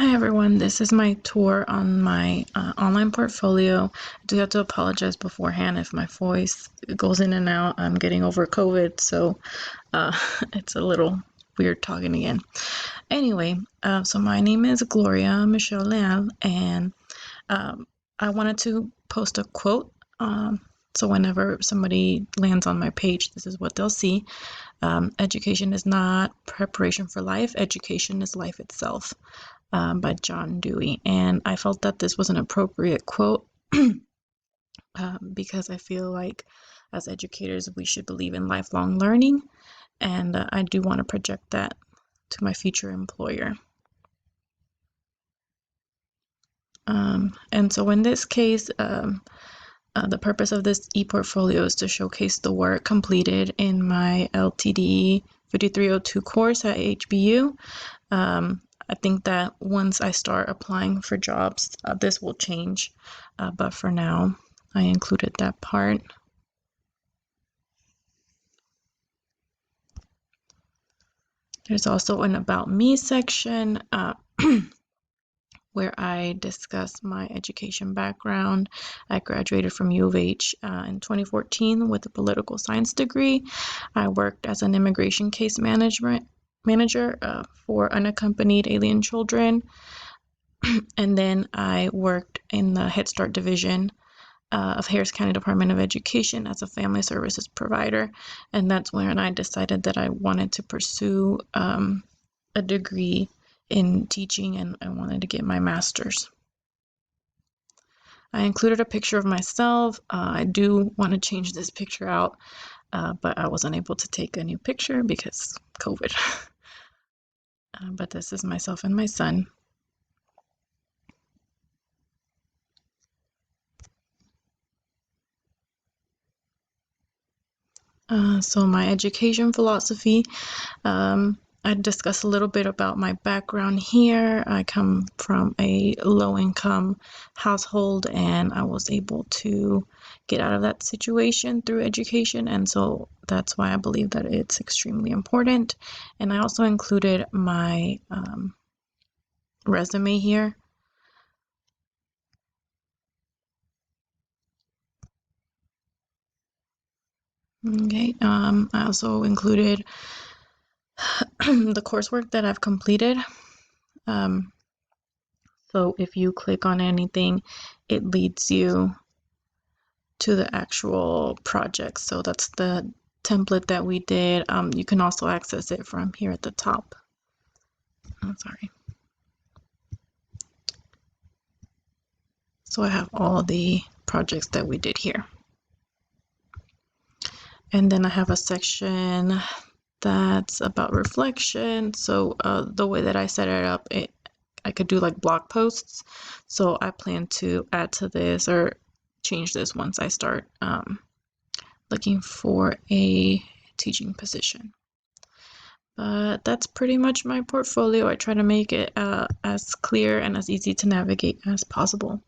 Hi everyone, this is my tour on my online portfolio. I do have to apologize beforehand if my voice goes in and out. I'm getting over COVID, so it's a little weird talking again. Anyway, so my name is Gloria Michelle Leal, and I wanted to post a quote. So whenever somebody lands on my page, this is what they'll see. Education is not preparation for life. Education is life itself. By John Dewey. And I felt that this was an appropriate quote because I feel like as educators, we should believe in lifelong learning. And I do want to project that to my future employer. And so in this case, the purpose of this e-portfolio is to showcase the work completed in my LTD 5302 course at HBU. I think that once I start applying for jobs, this will change. But for now, I included that part. There's also an About Me section where I discuss my education background. I graduated from U of H in 2014 with a political science degree. I worked as an immigration case manager for unaccompanied alien children. And then I worked in the Head Start division of Harris County Department of Education as a family services provider. And that's when I decided that I wanted to pursue a degree in teaching, and I wanted to get my master's. I included a picture of myself. I do want to change this picture out, but I wasn't able to take a new picture because COVID. But this is myself and my son. So my education philosophy, I discussed a little bit about my background here. I come from a low-income household, and I was able to get out of that situation through education, and so that's why I believe that it's extremely important. And I also included my resume here. Okay, I also included the coursework that I've completed. So if you click on anything, it leads you to the actual project. So that's the template that we did. You can also access it from here at the top. I'm sorry. So I have all the projects that we did here. And then I have a section that's about reflection. So the way that I set it up, I could do like blog posts. So I plan to add to this or change this once I start looking for a teaching position. But that's pretty much my portfolio. I try to make it as clear and as easy to navigate as possible.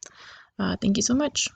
Thank you so much.